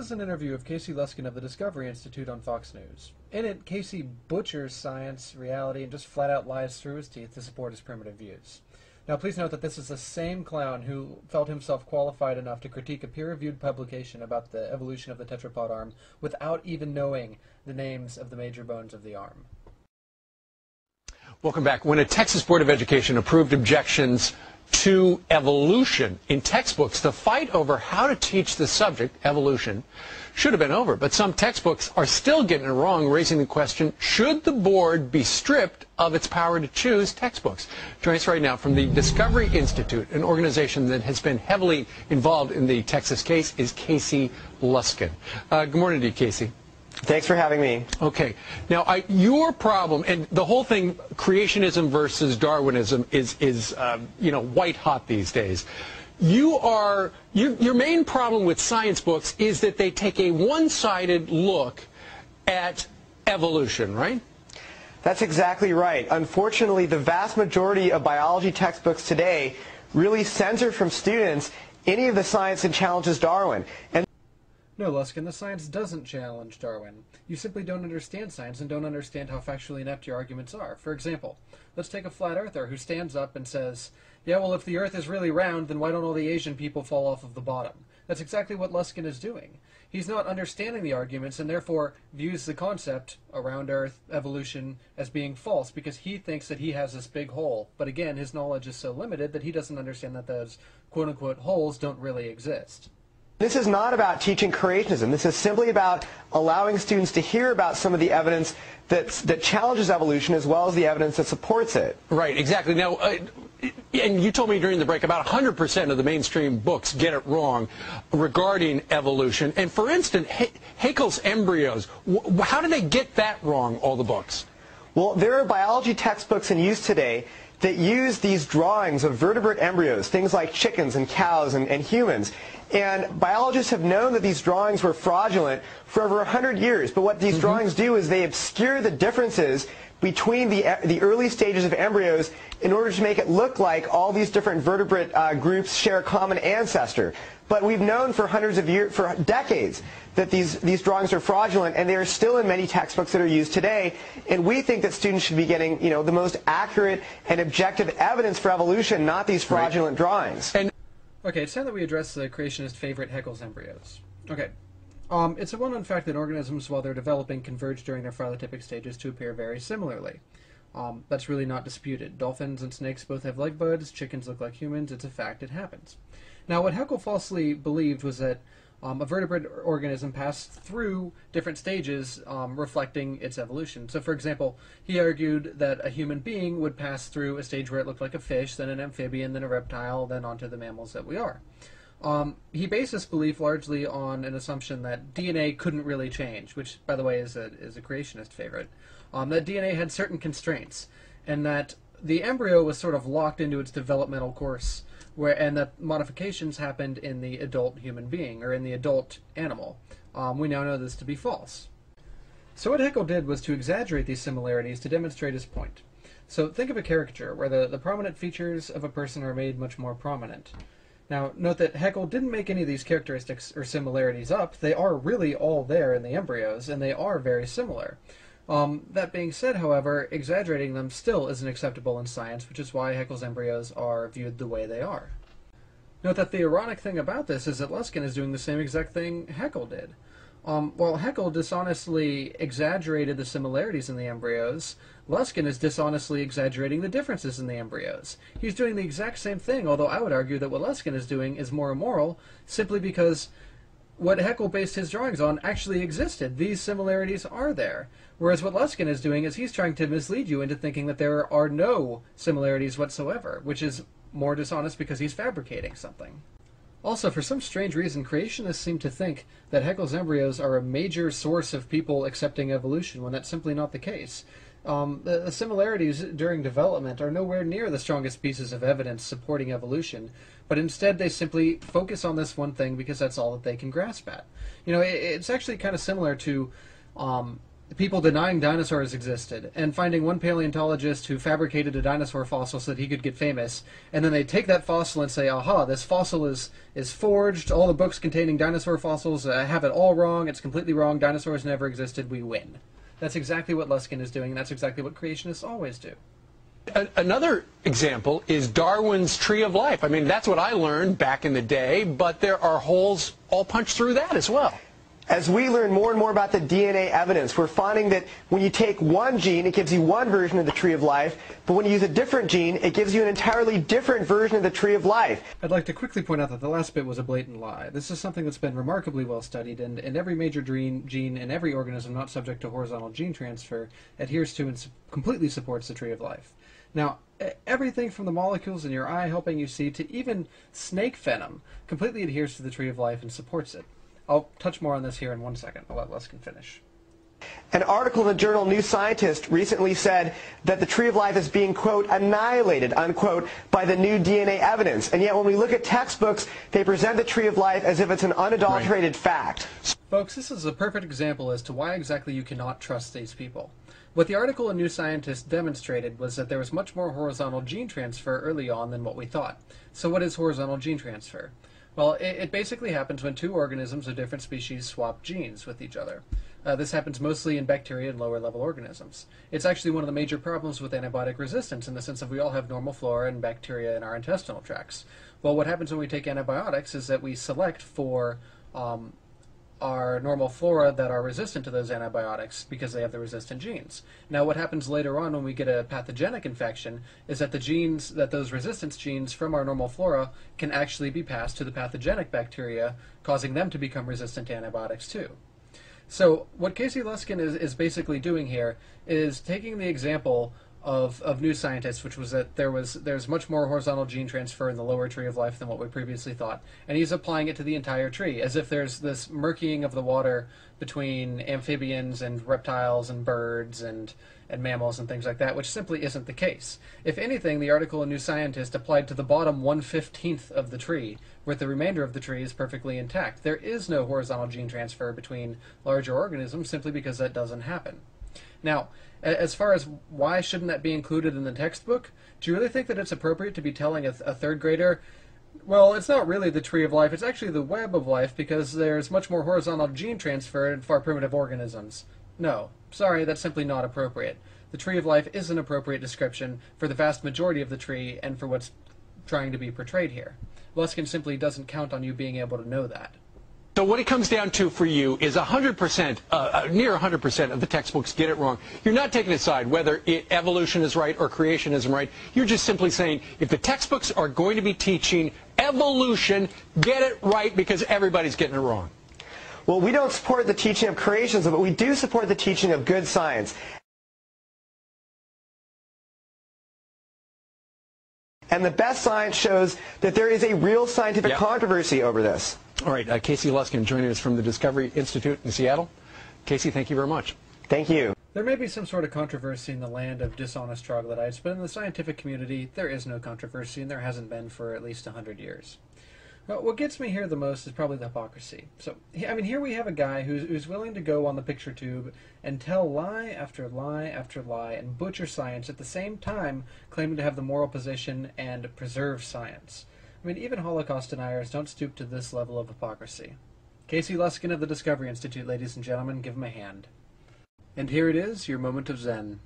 is an interview of Casey Luskin of the Discovery Institute on Fox News. In it, Casey butchers science, reality, and just flat out lies through his teeth to support his primitive views. Now, please note that this is the same clown who felt himself qualified enough to critique a peer-reviewed publication about the evolution of the tetrapod arm without even knowing the names of the major bones of the arm. Welcome back. When a Texas Board of Education approved objections to evolution in textbooks, the fight over how to teach the subject, evolution, should have been over. But some textbooks are still getting it wrong, raising the question, should the board be stripped of its power to choose textbooks? Joining us right now from the Discovery Institute, an organization that has been heavily involved in the Texas case, is Casey Luskin. Good morning to you, Casey. Thanks for having me. Okay. Now, your problem, and the whole thing, creationism versus Darwinism, is white hot these days. Your main problem with science books is that they take a one-sided look at evolution, right? That's exactly right. Unfortunately, the vast majority of biology textbooks today really censor from students any of the science that challenges Darwin. No, Luskin, the science doesn't challenge Darwin. You simply don't understand science and don't understand how factually inept your arguments are. For example, let's take a flat earther who stands up and says, yeah, well, if the earth is really round, then why don't all the Asian people fall off of the bottom? That's exactly what Luskin is doing. He's not understanding the arguments and therefore views the concept around earth, evolution, as being false because he thinks that he has this big hole. But again, his knowledge is so limited that he doesn't understand that those quote-unquote holes don't really exist. This is not about teaching creationism. This is simply about allowing students to hear about some of the evidence that challenges evolution as well as the evidence that supports it. Right, exactly. Now, and you told me during the break about 100% of the mainstream books get it wrong regarding evolution. And for instance, Haeckels' embryos, how do they get that wrong, all the books? Well, there are biology textbooks in use today that use these drawings of vertebrate embryos, things like chickens and cows and humans. And biologists have known that these drawings were fraudulent for over 100 years. But what these drawings do is they obscure the differences between the early stages of embryos in order to make it look like all these different vertebrate groups share a common ancestor. But we've known for hundreds of years, for decades, that these drawings are fraudulent, and they are still in many textbooks that are used today. And we think that students should be getting, the most accurate and objective evidence for evolution, not these fraudulent drawings. Okay, it's time that we address the creationist favorite, Haeckels' embryos. Okay. It's a well-known fact that organisms, while they're developing, converge during their phylotypic stages to appear very similarly. That's really not disputed. Dolphins and snakes both have leg buds, chickens look like humans, it's a fact, it happens. Now, what Haeckel falsely believed was that a vertebrate organism passed through different stages reflecting its evolution. So, for example, he argued that a human being would pass through a stage where it looked like a fish, then an amphibian, then a reptile, then onto the mammals that we are. He based this belief largely on an assumption that DNA couldn't really change, which, by the way, is a creationist favorite. That DNA had certain constraints, and that the embryo was sort of locked into its developmental course, and that modifications happened in the adult human being, or in the adult animal. We now know this to be false. So what Haeckel did was to exaggerate these similarities to demonstrate his point. So think of a caricature, where the prominent features of a person are made much more prominent. Now, note that Haeckel didn't make any of these characteristics or similarities up. They are really all there in the embryos, and they are very similar. That being said, however, exaggerating them still isn't acceptable in science, which is why Haeckel's embryos are viewed the way they are. Note that the ironic thing about this is that Luskin is doing the same exact thing Haeckel did. While Haeckel dishonestly exaggerated the similarities in the embryos, Luskin is dishonestly exaggerating the differences in the embryos. He's doing the exact same thing, although I would argue that what Luskin is doing is more immoral, simply because what Haeckel based his drawings on actually existed. These similarities are there. Whereas what Luskin is doing is he's trying to mislead you into thinking that there are no similarities whatsoever, which is more dishonest because he's fabricating something. Also, for some strange reason, creationists seem to think that Haeckel's embryos are a major source of people accepting evolution, when that's simply not the case. The similarities during development are nowhere near the strongest pieces of evidence supporting evolution, but instead they simply focus on this one thing because that's all that they can grasp at. It's actually kind of similar to people denying dinosaurs existed and finding one paleontologist who fabricated a dinosaur fossil so that he could get famous, and then they take that fossil and say, aha, this fossil is forged, all the books containing dinosaur fossils have it all wrong, it's completely wrong, dinosaurs never existed, we win. That's exactly what Luskin is doing, and that's exactly what creationists always do. Another example is Darwin's tree of life. I mean, that's what I learned back in the day, but there are holes all punched through that as well. As we learn more and more about the DNA evidence, we're finding that when you take one gene, it gives you one version of the tree of life, but when you use a different gene, it gives you an entirely different version of the tree of life. I'd like to quickly point out that the last bit was a blatant lie. This is something that's been remarkably well studied, and every major gene in every organism not subject to horizontal gene transfer adheres to and completely supports the tree of life. Now, everything from the molecules in your eye helping you see to even snake venom completely adheres to the tree of life and supports it. I'll touch more on this here in 1 second. I'll let Luskin finish. An article in the journal New Scientist recently said that the tree of life is being, quote, annihilated, unquote, by the new DNA evidence. And yet when we look at textbooks, they present the tree of life as if it's an unadulterated fact. Folks, this is a perfect example as to why exactly you cannot trust these people. What the article in New Scientist demonstrated was that there was much more horizontal gene transfer early on than what we thought. So what is horizontal gene transfer? Well, it basically happens when two organisms of different species swap genes with each other. This happens mostly in bacteria and lower-level organisms. It's actually one of the major problems with antibiotic resistance in the sense that we all have normal flora and bacteria in our intestinal tracts. Well, what happens when we take antibiotics is that we select for our normal flora that are resistant to those antibiotics because they have the resistant genes. Now what happens later on when we get a pathogenic infection is that those resistance genes from our normal flora can actually be passed to the pathogenic bacteria, causing them to become resistant to antibiotics too. So what Casey Luskin is basically doing here is taking the example of New Scientist, which was that there's much more horizontal gene transfer in the lower tree of life than what we previously thought, and he's applying it to the entire tree, as if there's this murkying of the water between amphibians and reptiles and birds and mammals and things like that, which simply isn't the case. If anything, the article in New Scientist applied to the bottom 1/15th of the tree, where the remainder of the tree is perfectly intact. There is no horizontal gene transfer between larger organisms simply because that doesn't happen. Now, as far as why shouldn't that be included in the textbook, do you really think that it's appropriate to be telling a third grader, well, it's not really the tree of life, it's actually the web of life because there's much more horizontal gene transfer in far primitive organisms? No. Sorry, that's simply not appropriate. The tree of life is an appropriate description for the vast majority of the tree and for what's trying to be portrayed here. Luskin simply doesn't count on you being able to know that. So what it comes down to for you is 100%, near 100% of the textbooks get it wrong. You're not taking a side whether evolution is right or creationism right. You're just simply saying if the textbooks are going to be teaching evolution, get it right because everybody's getting it wrong. Well, we don't support the teaching of creationism, but we do support the teaching of good science. And the best science shows that there is a real scientific controversy over this. All right, Casey Luskin joining us from the Discovery Institute in Seattle. Casey, thank you very much. Thank you. There may be some sort of controversy in the land of dishonest troglodytes, but in the scientific community, there is no controversy, and there hasn't been for at least 100 years. Well, what gets me here the most is probably the hypocrisy. So, I mean, here we have a guy who's willing to go on the picture tube and tell lie after lie after lie and butcher science at the same time claiming to have the moral position and preserve science. I mean, even Holocaust deniers don't stoop to this level of hypocrisy. Casey Luskin of the Discovery Institute, ladies and gentlemen, give him a hand. And here it is, your moment of Zen.